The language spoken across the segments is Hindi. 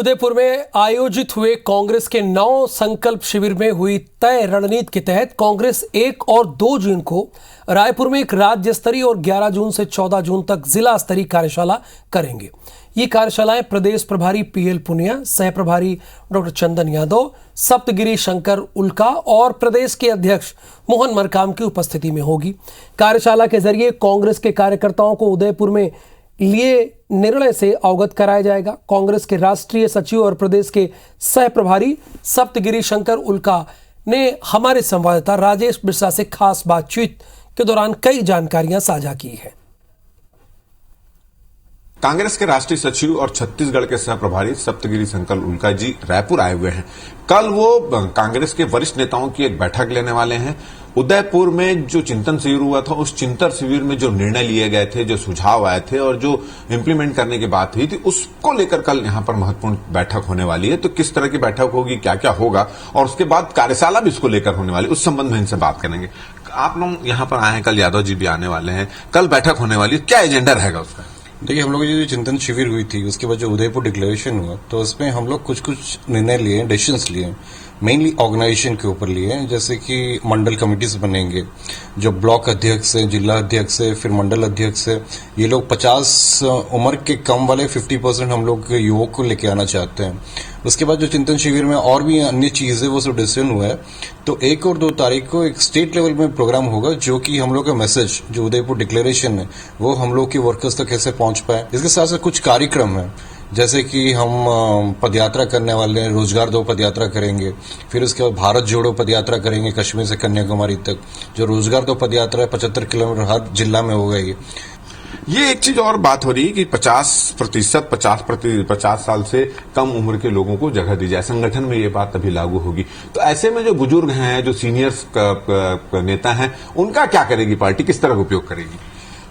उदयपुर में आयोजित हुए कांग्रेस के 9 संकल्प शिविर में हुई तय रणनीति के तहत कांग्रेस 1 और 2 जून को रायपुर में एक राज्य स्तरीय और 11 जून से 14 जून तक जिला स्तरीय कार्यशाला करेंगे। ये कार्यशालाएं प्रदेश प्रभारी पीएल पुनिया, सह प्रभारी डॉक्टर चंदन यादव, सप्तगिरी शंकर उल्का और प्रदेश के अध्यक्ष मोहन मरकाम की उपस्थिति में होगी। कार्यशाला के जरिए कांग्रेस के कार्यकर्ताओं को उदयपुर में लिए निर्णय से अवगत कराया जाएगा। कांग्रेस के राष्ट्रीय सचिव और प्रदेश के सह प्रभारी सप्तगिरी शंकर उल्का ने हमारे संवाददाता राजेश बिरसा से खास बातचीत के दौरान कई जानकारियां साझा की है। कांग्रेस के राष्ट्रीय सचिव और छत्तीसगढ़ के सह प्रभारी सप्तगिरी शंकर उल्का जी रायपुर आए हुए हैं। कल वो कांग्रेस के वरिष्ठ नेताओं की एक बैठक लेने वाले हैं। उदयपुर में जो चिंतन शिविर हुआ था, उस चिंतन शिविर में जो निर्णय लिए गए थे, जो सुझाव आए थे और जो इम्प्लीमेंट करने की बात हुई थी, उसको लेकर कल यहां पर महत्वपूर्ण बैठक होने वाली है। तो किस तरह की बैठक होगी, क्या क्या होगा और उसके बाद कार्यशाला भी इसको लेकर होने वाली, उस संबंध में इनसे बात करेंगे। आप लोग यहाँ पर आए हैं, कल यादव जी भी आने वाले हैं, कल बैठक होने वाली है, क्या एजेंडा रहेगा उसका? देखिए, हम लोगों की जो चिंतन शिविर हुई थी उसके बाद जो उदयपुर डिक्लेरेशन हुआ, तो उसमें हम लोग कुछ निर्णय लिए, डिसीजंस लिए, मेनली ऑर्गेनाइजेशन के ऊपर लिए, जैसे कि मंडल कमिटीज बनेंगे, जो ब्लॉक अध्यक्ष है, जिला अध्यक्ष है, फिर मंडल अध्यक्ष है, ये लोग 50 उम्र के कम वाले 50% हम लोग युवक को लेके आना चाहते हैं। उसके बाद जो चिंतन शिविर में और भी अन्य चीज है वो सब डिसीजन हुआ है। तो 1 और 2 तारीख को एक स्टेट लेवल में प्रोग्राम होगा, जो कि हम लोग का मैसेज जो उदयपुर डिक्लेरेशन है वो हम लोग के वर्कर्स तक कैसे पहुंच पाए। इसके साथ साथ कुछ कार्यक्रम है, जैसे कि हम पदयात्रा करने वाले हैं, रोजगार दो पदयात्रा करेंगे, फिर उसके बाद भारत जोड़ो पदयात्रा करेंगे कश्मीर से कन्याकुमारी तक। जो रोजगार दो पदयात्रा है 75 किलोमीटर हर जिला में होगा। ये एक चीज और बात हो रही है कि 50 साल से कम उम्र के लोगों को जगह दी जाए, संगठन में ये बात अभी लागू होगी। तो ऐसे में जो बुजुर्ग हैं, जो सीनियर्स नेता हैं, उनका क्या करेगी पार्टी, किस तरह का उपयोग करेगी?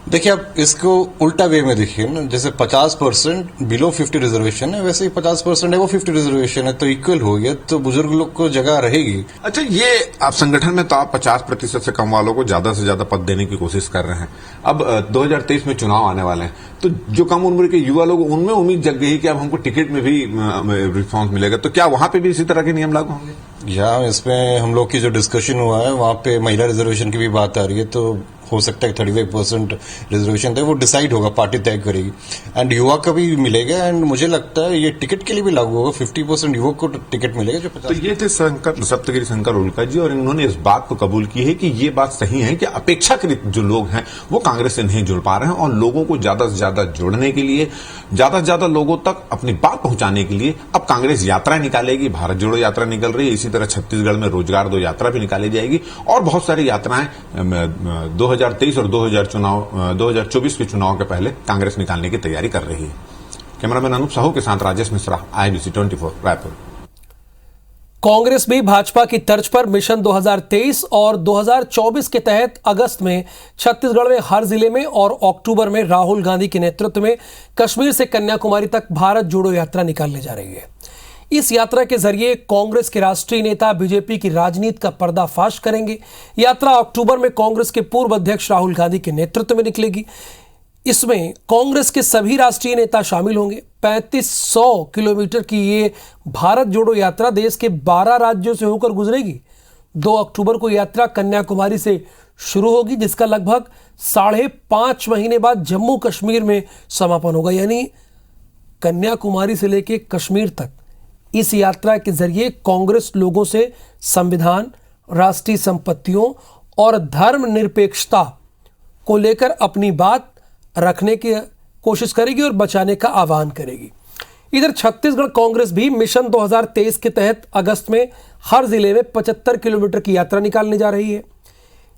देखिए, आप इसको उल्टा वे में देखिए ना, जैसे 50% बिलो 50 रिजर्वेशन है, वैसे ही 50% है वो 50 रिजर्वेशन है, तो इक्वल हो गया, तो बुजुर्ग लोग को जगह रहेगी। अच्छा, ये आप संगठन में तो आप 50% से कम वालों को ज्यादा से ज्यादा पद देने की कोशिश कर रहे हैं। अब 2023 में चुनाव आने वाले हैं, तो जो कम उम्र के युवा लोग, उनमें उम्मीद जग गई कि अब हमको टिकट में भी रिस्पॉन्स मिलेगा। तो क्या वहां पे भी इसी तरह के नियम लागू होंगे? या इसमें हम लोग की जो डिस्कशन हुआ है वहां पे महिला रिजर्वेशन की भी बात आ रही है, तो हो सकता है 35% रिजर्वेशन है, वो डिसाइड होगा, पार्टी तय करेगी। एंड युवा का भी मिलेगा, एंड मुझे लगता है ये टिकट के लिए भी लागू होगा, 50% युवक को टिकट मिलेगा जो 50। तो ये थे सप्तगिरी शंकर उल्का जी, और इन्होंने इस बात को कबूल की है कि ये बात सही है कि अपेक्षाकृत जो लोग हैं वो कांग्रेस से नहीं जुड़ पा रहे हैं, और लोगों को ज्यादा से ज्यादा जोड़ने के लिए, ज्यादा से ज्यादा लोगों तक अपनी बात पहुंचाने के लिए अब कांग्रेस यात्रा निकालेगी। भारत जोड़ो यात्रा निकल रही है, इसी तरह छत्तीसगढ़ में रोजगार दो यात्रा भी निकाली जाएगी, और बहुत सारी यात्राएं 2023 और 2024 के चुनाव के पहले कांग्रेस निकालने की तैयारी कर रही है। कैमरामैन अनूप साहू के साथ राजेश मिश्रा, IBC 24 रायपुर। कांग्रेस भी भाजपा की तर्ज पर मिशन 2023 और 2024 के तहत अगस्त में छत्तीसगढ़ में हर जिले में और अक्टूबर में राहुल गांधी के नेतृत्व में कश्मीर से कन्याकुमारी तक भारत जोड़ो यात्रा निकालने जा रही है। इस यात्रा के जरिए कांग्रेस के राष्ट्रीय नेता बीजेपी की राजनीति का पर्दाफाश करेंगे। यात्रा अक्टूबर में कांग्रेस के पूर्व अध्यक्ष राहुल गांधी के नेतृत्व में निकलेगी। इसमें कांग्रेस के सभी राष्ट्रीय नेता शामिल होंगे। 3500 किलोमीटर की ये भारत जोड़ो यात्रा देश के 12 राज्यों से होकर गुजरेगी। 2 अक्टूबर को यात्रा कन्याकुमारी से शुरू होगी, जिसका लगभग 5.5 महीने बाद जम्मू कश्मीर में समापन होगा। यानी कन्याकुमारी से लेकर कश्मीर तक इस यात्रा के जरिए कांग्रेस लोगों से संविधान, राष्ट्रीय संपत्तियों और धर्मनिरपेक्षता को लेकर अपनी बात रखने की कोशिश करेगी और बचाने का आह्वान करेगी। इधर छत्तीसगढ़ कांग्रेस भी मिशन 2023 के तहत अगस्त में हर जिले में 75 किलोमीटर की यात्रा निकालने जा रही है।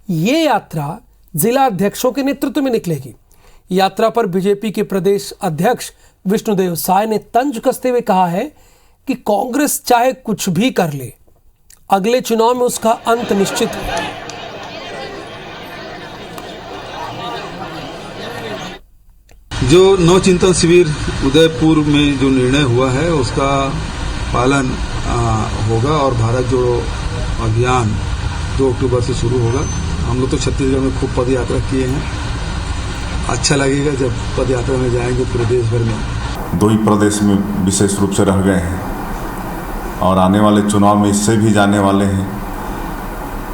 ये यात्रा जिला अध्यक्षों के नेतृत्व में निकलेगी। यात्रा पर बीजेपी के प्रदेश अध्यक्ष विष्णुदेव साय ने तंज कसते हुए कहा है कि कांग्रेस चाहे कुछ भी कर ले, अगले चुनाव में उसका अंत निश्चित है। जो 9 चिंतन शिविर उदयपुर में जो निर्णय हुआ है उसका पालन होगा, और भारत जोड़ो अभियान 2 अक्टूबर से शुरू होगा। हम लोग तो छत्तीसगढ़ में खूब पद यात्रा किए हैं, अच्छा लगेगा जब पद यात्रा में जाएंगे पूरे देश भर में। दो ही प्रदेश में विशेष रूप से रह गए हैं और आने वाले चुनाव में इससे भी जाने वाले हैं,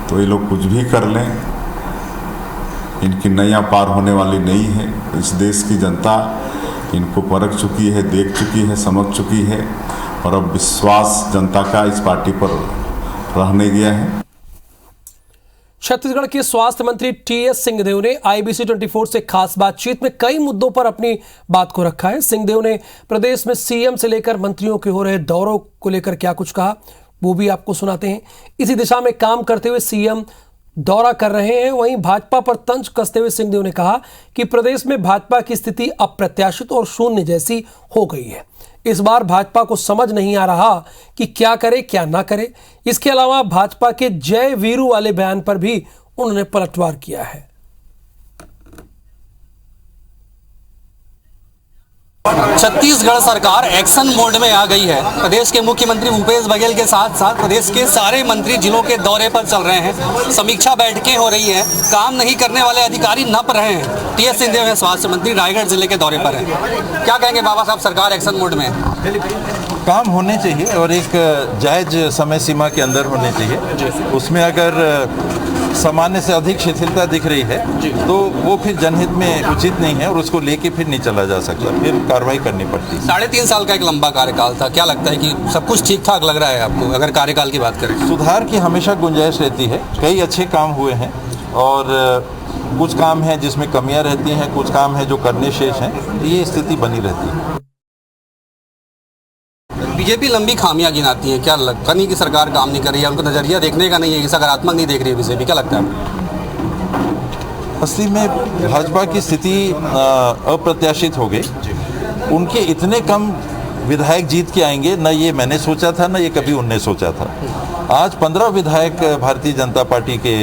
तो ये लोग कुछ भी कर लें, इनकी नैया पार होने वाली नहीं है। इस देश की जनता इनको परख चुकी है, देख चुकी है, समझ चुकी है और अब विश्वास जनता का इस पार्टी पर रहने गया है। छत्तीसगढ़ के स्वास्थ्य मंत्री टीएस सिंहदेव ने आईबीसी 24 से खास बातचीत में कई मुद्दों पर अपनी बात को रखा है। सिंहदेव ने प्रदेश में सीएम से लेकर मंत्रियों के हो रहे दौरों को लेकर क्या कुछ कहा, वो भी आपको सुनाते हैं। इसी दिशा में काम करते हुए सीएम दौरा कर रहे हैं। वहीं भाजपा पर तंज कसते हुए सिंहदेव ने कहा कि प्रदेश में भाजपा की स्थिति अप्रत्याशित और शून्य जैसी हो गई है। इस बार भाजपा को समझ नहीं आ रहा कि क्या करे क्या ना करे। इसके अलावा भाजपा के जय वीरू वाले बयान पर भी उन्होंने पलटवार किया है। छत्तीसगढ़ सरकार एक्शन मोड में आ गई है। प्रदेश के मुख्यमंत्री भूपेश बघेल के साथ साथ प्रदेश के सारे मंत्री जिलों के दौरे पर चल रहे हैं। समीक्षा बैठकें हो रही हैं। काम नहीं करने वाले अधिकारी नप रहे हैं। टीएस सिंहदेव है स्वास्थ्य मंत्री, रायगढ़ जिले के दौरे पर है। क्या कहेंगे बाबा साहब, सरकार एक्शन मोड में है? काम होने चाहिए और एक जायज समय सीमा के अंदर होने चाहिए। उसमें अगर सामान्य से अधिक शिथिलता दिख रही है तो वो फिर जनहित में उचित नहीं है और उसको लेके फिर नहीं चला जा सकता, फिर कार्रवाई करनी पड़ती है। 3.5 साल का एक लंबा कार्यकाल था। क्या लगता है कि सब कुछ ठीक ठाक लग रहा है आपको, अगर कार्यकाल की बात करें? सुधार की हमेशा गुंजाइश रहती है। कई अच्छे काम हुए हैं और कुछ काम हैं जिसमें कमियां रहती हैं, कुछ काम हैं जो करने शेष हैं। ये स्थिति बनी रहती है। बीजेपी लंबी खामियां गिनाती है। क्या लगता नहीं कि सरकार काम नहीं कर रही है, उनको नजरिया देखने का नहीं है, सकारात्मक नहीं देख रही है बीजेपी? क्या लगता है? असली में भाजपा की स्थिति अप्रत्याशित हो गई। उनके इतने कम विधायक जीत के आएंगे, न ये मैंने सोचा था, न ये कभी उनने सोचा था। आज 15 विधायक भारतीय जनता पार्टी के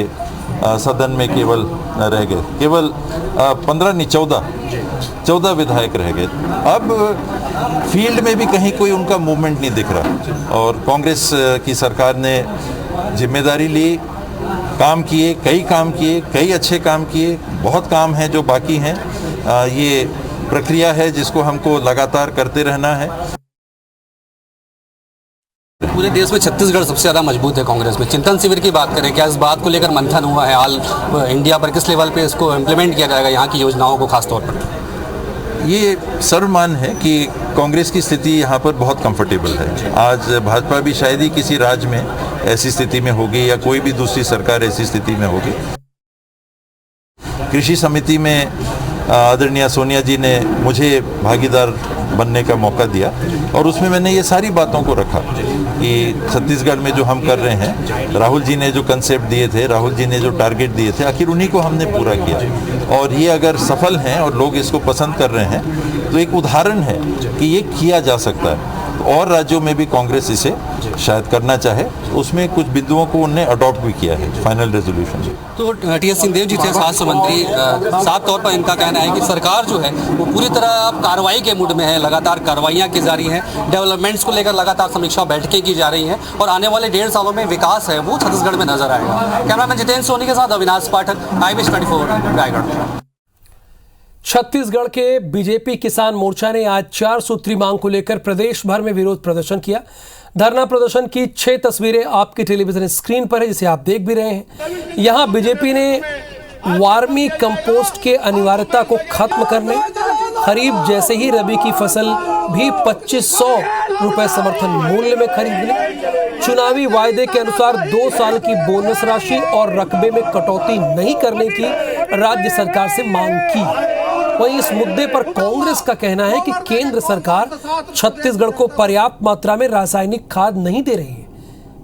सदन में केवल रह गए। केवल 15 नहीं 14 विधायक रह गए। अब फील्ड में भी कहीं कोई उनका मूवमेंट नहीं दिख रहा और कांग्रेस की सरकार ने जिम्मेदारी ली, काम किए, कई अच्छे काम किए। बहुत काम हैं जो बाकी हैं। ये प्रक्रिया है जिसको हमको लगातार करते रहना है। पूरे देश में छत्तीसगढ़ सबसे ज़्यादा मजबूत है कांग्रेस में। चिंतन शिविर की बात करें, क्या इस बात को लेकर मंथन हुआ है? ऑल इंडिया पर किस लेवल पे इसको इम्प्लीमेंट किया जाएगा, यहाँ की योजनाओं को खास तौर पर? ये सर्वमान है कि कांग्रेस की स्थिति यहाँ पर बहुत कंफर्टेबल है। आज भाजपा भी शायद ही किसी राज्य में ऐसी स्थिति में होगी या कोई भी दूसरी सरकार ऐसी स्थिति में होगी। कृषि समिति में आदरणीय सोनिया जी ने मुझे भागीदार बनने का मौका दिया और उसमें मैंने ये सारी बातों को रखा कि छत्तीसगढ़ में जो हम कर रहे हैं, राहुल जी ने जो कंसेप्ट दिए थे, राहुल जी ने जो टारगेट दिए थे, आखिर उन्हीं को हमने पूरा किया। और ये अगर सफल हैं और लोग इसको पसंद कर रहे हैं तो एक उदाहरण है कि ये किया जा सकता है। और राज्यों में भी कांग्रेस इसे शायद करना चाहे, उसमें कुछ बिंदुओं को उन्होंने अडॉप्ट भी किया है फाइनल रेजोल्यूशन में। तो टीएस सिंहदेव जी थे स्वास्थ्य मंत्री, साफ तौर पर इनका कहना है कि सरकार जो है वो पूरी तरह अब कार्रवाई के मूड में है। लगातार कार्रवाइयाँ की जा रही हैं, डेवलपमेंट्स को लेकर लगातार समीक्षा बैठकें की जा रही हैं और आने वाले 1.5 सालों में विकास है वो छत्तीसगढ़ में नजर आएगा। कैमरामैन जितेंद्र सोनी के साथ अविनाश पाठक, IBC 24 रायगढ़। छत्तीसगढ़ के बीजेपी किसान मोर्चा ने आज 4 सूत्री मांग को लेकर प्रदेश भर में विरोध प्रदर्शन किया। धरना प्रदर्शन की 6 तस्वीरें आपकी टेलीविजन स्क्रीन पर है, जिसे आप देख भी रहे हैं। यहां बीजेपी ने वार्मी कंपोस्ट के अनिवार्यता को खत्म करने, खरीफ जैसे ही रबी की फसल भी 2500 रुपए समर्थन मूल्य में खरीदने, चुनावी वायदे के अनुसार 2 साल की बोनस राशि और रकबे में कटौती नहीं करने की राज्य सरकार से मांग की। वहीं इस मुद्दे पर कांग्रेस का कहना है कि केंद्र सरकार छत्तीसगढ़ को पर्याप्त मात्रा में रासायनिक खाद नहीं दे रही है।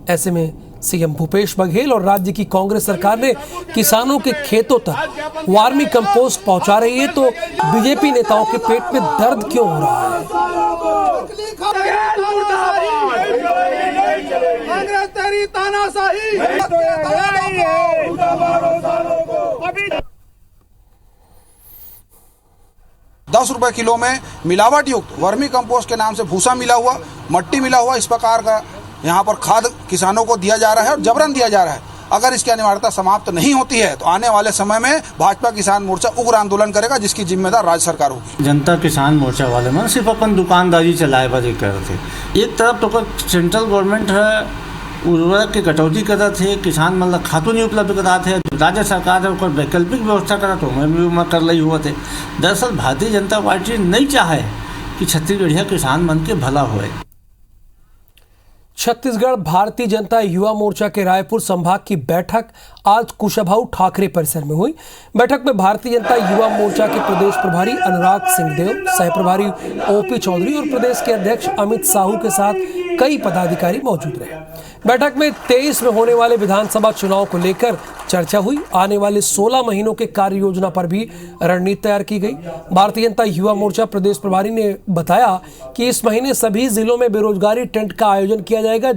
ऐसे में सीएम भूपेश बघेल और राज्य की कांग्रेस सरकार ने किसानों के खेतों तक वार्मी कंपोस्ट पहुंचा रही है, तो बीजेपी नेताओं के पेट में दर्द क्यों हो रहा है? 10 रुपए किलो में मिलावट युक्त वर्मी कंपोस्ट के नाम से भूसा मिला हुआ, मट्टी मिला हुआ, इस प्रकार का यहाँ पर खाद किसानों को दिया जा रहा है और जबरन दिया जा रहा है। अगर इसकी अनिवार्यता समाप्त नहीं होती है तो आने वाले समय में भाजपा किसान मोर्चा उग्र आंदोलन करेगा, जिसकी जिम्मेदार राज्य सरकार होगी। जनता किसान मोर्चा वाले में सिर्फ अपन दुकानदारी चलाए बजे कर थे। एक तरफ तो सेंट्रल गवर्नमेंट है उर्वरक की कटौती करा थे, किसान मतलब खातों नहीं उपलब्ध करा थे, राज्य सरकार है वैकल्पिक व्यवस्था करा तो मैं कर रही हुआ थे। दरअसल भारतीय जनता पार्टी नहीं चाहे कि छत्तीसगढ़िया किसान मन के भला होए। छत्तीसगढ़ भारतीय जनता युवा मोर्चा के रायपुर संभाग की बैठक आज कुशाभाऊ ठाकरे परिसर में हुई। बैठक में भारतीय जनता युवा मोर्चा के प्रदेश प्रभारी अनुराग सिंहदेव, सह प्रभारी ओपी चौधरी और प्रदेश के अध्यक्ष अमित साहू के साथ कई पदाधिकारी मौजूद रहे। बैठक में 23 में होने वाले विधानसभा चुनाव को लेकर चर्चा हुई। आने वाले 16 महीनों के कार्य योजना पर भी रणनीति तैयार की गई। भारतीय जनता युवा मोर्चा प्रदेश प्रभारी ने बताया कि इस महीने सभी जिलों में बेरोजगारी टेंट का आयोजन किया जाएगा।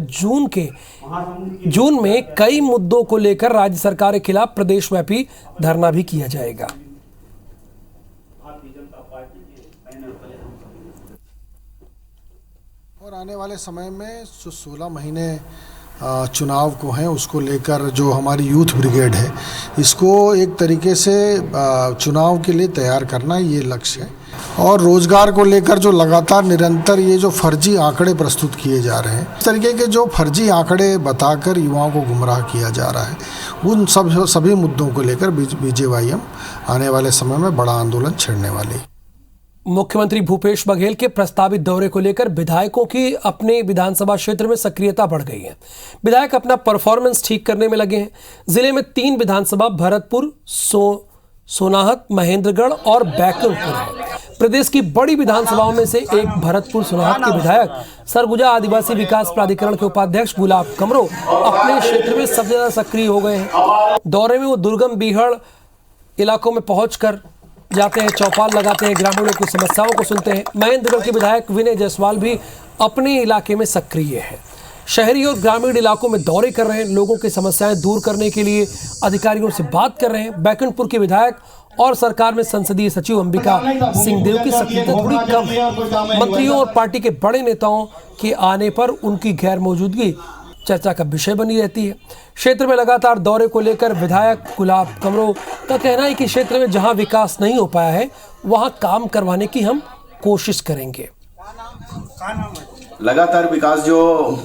जून में कई मुद्दों को लेकर राज्य सरकार के खिलाफ प्रदेशव्यापी धरना भी किया जाएगा। और आने वाले समय में जो 16 महीने चुनाव को हैं उसको लेकर जो हमारी यूथ ब्रिगेड है, इसको एक तरीके से चुनाव के लिए तैयार करना ये लक्ष्य है। और रोजगार को लेकर जो लगातार निरंतर ये जो फर्जी आंकड़े प्रस्तुत किए जा रहे हैं, इस तरीके के जो फर्जी आंकड़े बताकर युवाओं को गुमराह किया जा रहा है, उन सभी मुद्दों को लेकर बीजेवाईएम आने वाले समय में बड़ा आंदोलन छेड़ने वाली है। मुख्यमंत्री भूपेश बघेल के प्रस्तावित दौरे को लेकर विधायकों की अपने विधानसभा क्षेत्र में सक्रियता बढ़ गई है। विधायक अपना परफॉर्मेंस ठीक करने में लगे हैं। जिले में 3 विधानसभा भरतपुर, सोनाहत, महेंद्रगढ़ और बैकुंठपुर है। प्रदेश की बड़ी विधानसभाओं में से एक भरतपुर सोनाहत के विधायक सरगुजा आदिवासी विकास प्राधिकरण के उपाध्यक्ष गुलाब कमरो अपने क्षेत्र में सबसे ज्यादा सक्रिय हो गए हैं। दौरे में वो दुर्गम बीहड़ इलाकों में पहुंचकर जाते हैं, चौपाल लगाते हैं, ग्रामीणों की समस्याओं को सुनते हैं। महेंद्रगढ़ के विधायक विनय जायसवाल भी अपने इलाके में सक्रिय है। शहरी और ग्रामीण इलाकों में दौरे कर रहे हैं, लोगों की समस्याएं दूर करने के लिए अधिकारियों से बात कर रहे हैं। बैकुंठपुर के विधायक और सरकार में संसदीय सचिव अंबिका सिंहदेव की सक्रियता थोड़ी कम है। मंत्रियों और पार्टी के बड़े नेताओं के आने पर उनकी गैर मौजूदगी चर्चा का विषय बनी रहती है। क्षेत्र में लगातार दौरे को लेकर विधायक गुलाब कमरो का कहना है कि क्षेत्र में जहां विकास नहीं हो पाया है वहां काम करवाने की हम कोशिश करेंगे। लगातार विकास जो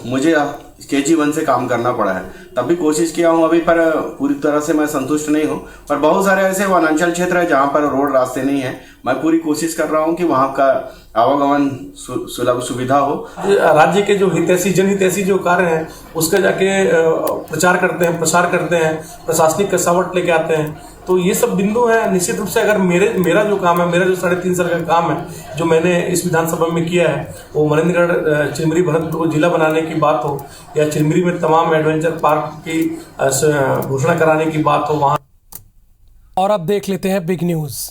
मुझे KG1 से काम करना पड़ा है, तब भी कोशिश किया हूँ अभी, पर पूरी तरह से मैं संतुष्ट नहीं हूँ। पर बहुत सारे ऐसे वनांचल क्षेत्र है जहाँ पर रोड रास्ते नहीं है। मैं पूरी कोशिश कर रहा हूँ कि वहाँ का आवागमन सुलभ सुविधा हो। राज्य के जो हितैषी जनहितैषी जो कार्य हैं उसका जाके प्रचार करते हैं, प्रसार करते हैं, प्रशासनिक कसावट लेके आते हैं। तो ये सब बिंदु है। निश्चित रूप से अगर मेरा जो काम है, मेरा जो 3.5 साल का काम है जो मैंने इस विधानसभा में किया है, वो महेंद्रगढ़ चिरमिरी भरतपुर को जिला बनाने की बात हो या चिरमिरी में तमाम एडवेंचर पार्क की घोषणा कराने की बात हो वहां। और अब देख लेते हैं बिग न्यूज।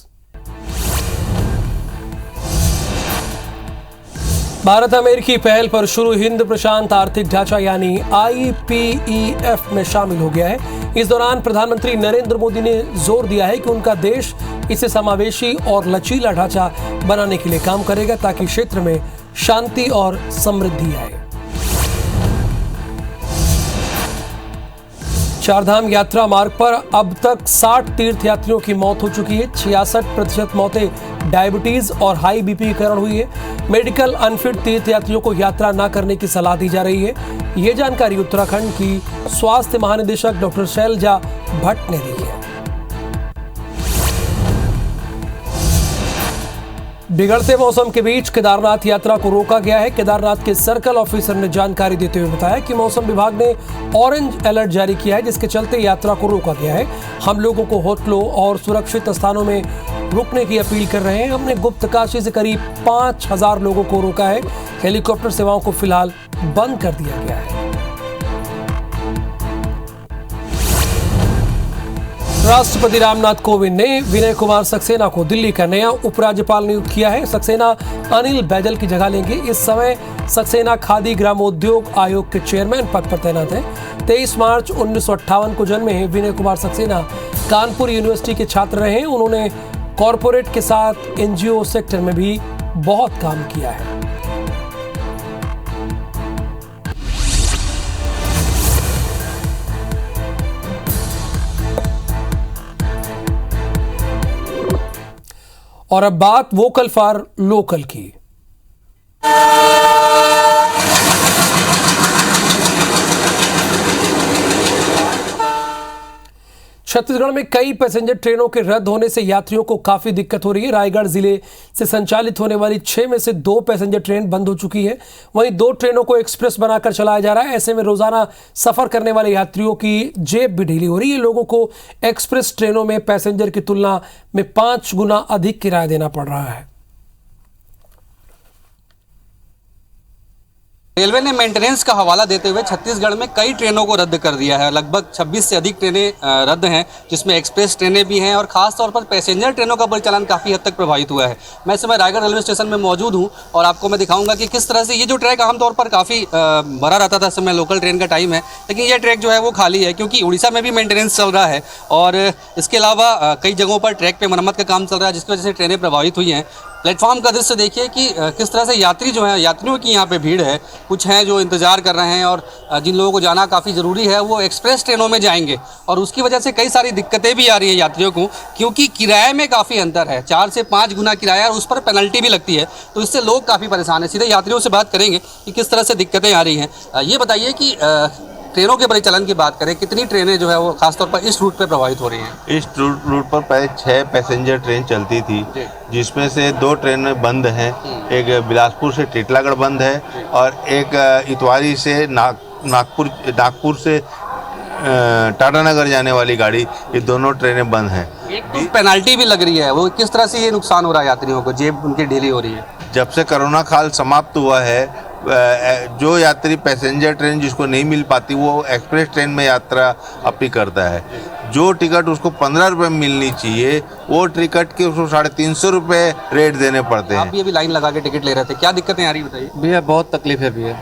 भारत अमेरिकी पहल पर शुरू हिंद प्रशांत आर्थिक ढांचा यानी IPEF में शामिल हो गया है। इस दौरान प्रधानमंत्री नरेंद्र मोदी ने जोर दिया है कि उनका देश इसे समावेशी और लचीला ढांचा बनाने के लिए काम करेगा ताकि क्षेत्र में शांति और समृद्धि आए। चारधाम यात्रा मार्ग पर अब तक 60 तीर्थयात्रियों की मौत हो चुकी है। 66% मौतें डायबिटीज और हाई BP के कारण हुई है। मेडिकल अनफिट तीर्थयात्रियों को यात्रा न करने की सलाह दी जा रही है। ये जानकारी उत्तराखंड की स्वास्थ्य महानिदेशक डॉक्टर शैलजा भट्ट ने दी है। बिगड़ते मौसम के बीच केदारनाथ यात्रा को रोका गया है। केदारनाथ के सर्कल ऑफिसर ने जानकारी देते हुए बताया कि मौसम विभाग ने ऑरेंज अलर्ट जारी किया है, जिसके चलते यात्रा को रोका गया है। हम लोगों को होटलों और सुरक्षित स्थानों में रुकने की अपील कर रहे हैं। हमने गुप्तकाशी से करीब 5000 लोगों को रोका है। हेलीकॉप्टर सेवाओं को फिलहाल बंद कर दिया गया है। राष्ट्रपति रामनाथ कोविंद ने विनय कुमार सक्सेना को दिल्ली का नया उपराज्यपाल नियुक्त किया है। सक्सेना अनिल बैजल की जगह लेंगे। इस समय सक्सेना खादी ग्रामोद्योग आयोग के चेयरमैन पद पर तैनात है। 23 मार्च 1958 को जन्मे विनय कुमार सक्सेना कानपुर यूनिवर्सिटी के छात्र रहे। उन्होंने कॉरपोरेट के साथ NGO सेक्टर में भी बहुत काम किया है। और अब बात वोकल फॉर लोकल की। छत्तीसगढ़ में कई पैसेंजर ट्रेनों के रद्द होने से यात्रियों को काफी दिक्कत हो रही है। रायगढ़ जिले से संचालित होने वाली 6 में से 2 पैसेंजर ट्रेन बंद हो चुकी है। वहीं 2 ट्रेनों को एक्सप्रेस बनाकर चलाया जा रहा है। ऐसे में रोजाना सफर करने वाले यात्रियों की जेब भी ढीली हो रही है। लोगों को एक्सप्रेस ट्रेनों में पैसेंजर की तुलना में 5 गुना अधिक किराया देना पड़ रहा है। रेलवे ने मेंटेनेंस का हवाला देते हुए छत्तीसगढ़ में कई ट्रेनों को रद्द कर दिया है। लगभग 26 से अधिक ट्रेनें रद्द हैं, जिसमें एक्सप्रेस ट्रेनें भी हैं और खास तौर पर पैसेंजर ट्रेनों का परिचालन काफ़ी हद तक प्रभावित हुआ है। मैं इस समय रायगढ़ रेलवे स्टेशन में मौजूद हूं और आपको मैं दिखाऊंगा कि किस तरह से ये जो ट्रैक आमतौर पर काफ़ी भरा रहता था, इस समय लोकल ट्रेन का टाइम है, लेकिन ये ट्रैक जो है वो खाली है क्योंकि उड़ीसा में भी मेंटेनेंस चल रहा है और इसके अलावा कई जगहों पर ट्रैक पर मरम्मत का काम चल रहा है, जिसकी वजह से ट्रेनें प्रभावित हुई हैं। प्लेटफॉर्म का दृश्य देखिए कि किस तरह से यात्री जो हैं, यात्रियों की यहाँ पे भीड़ है। कुछ हैं जो इंतज़ार कर रहे हैं और जिन लोगों को जाना काफ़ी ज़रूरी है वो एक्सप्रेस ट्रेनों में जाएंगे और उसकी वजह से कई सारी दिक्कतें भी आ रही हैं यात्रियों को, क्योंकि किराए में काफ़ी अंतर है। 4 से 5 गुना किराया और उस पर पेनल्टी भी लगती है, तो इससे लोग काफ़ी परेशान हैं। सीधे यात्रियों से बात करेंगे कि किस तरह से दिक्कतें आ रही हैं। ये बताइए कि ट्रेनों के परिचालन की बात करें, कितनी ट्रेनें जो है वो खासतौर पर इस रूट पे प्रभावित हो रही हैं? इस रूट पर पहले 6 पैसेंजर ट्रेन चलती थी, जिसमें से 2 ट्रेनें बंद हैं। एक बिलासपुर से टिटलागढ़ बंद है और एक इतवारी से नागपुर से टाटानगर जाने वाली गाड़ी, ये दोनों ट्रेनें बंद हैं। एक तो पेनल्टी भी लग रही है, वो किस तरह से ये नुकसान हो रहा है यात्रियों को, जेब उनकी ढीली हो रही है? जब से कोरोना काल समाप्त हुआ है, जो यात्री पैसेंजर ट्रेन जिसको नहीं मिल पाती वो एक्सप्रेस ट्रेन में यात्रा अपनी करता है। जो टिकट उसको 15 रुपये मिलनी चाहिए, वो टिकट के उसको 350 रुपये रेट देने पड़ते हैं। आप भी अभी लाइन लगा के टिकट ले रहे थे, क्या दिक्कतें आ रही बताइए? भैया बहुत तकलीफ है भैया,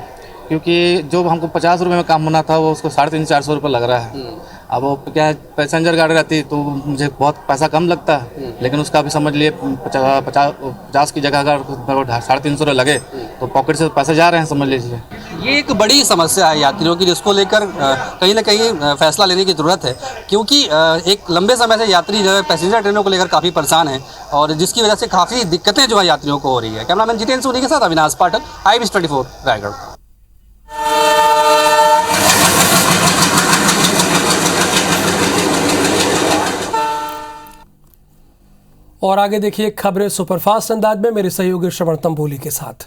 क्योंकि जो हमको 50 रुपये में काम होना था वो उसको 350-400 रुपये लग रहा है। अब वो क्या है, पैसेंजर गाड़ी रहती तो मुझे बहुत पैसा कम लगता है, लेकिन उसका भी समझ लिए 50 की जगह अगर 350 रुपये लगे तो पॉकेट से पैसे जा रहे हैं, समझ लीजिए। ये एक बड़ी समस्या है यात्रियों की, जिसको लेकर कहीं ना कहीं फैसला लेने की ज़रूरत है, क्योंकि एक लंबे समय से यात्री जो है पैसेंजर ट्रेनों को लेकर काफ़ी परेशान है और जिसकी वजह से काफ़ी दिक्कतें जो है यात्रियों को हो रही है। कैमरामैन जितेंद्र सोनी के साथ अविनाश पाठक, IBS24 रायगढ़। और आगे देखिए खबरें सुपरफास्ट अंदाज में मेरे सहयोगी श्रवण तंबोली के साथ।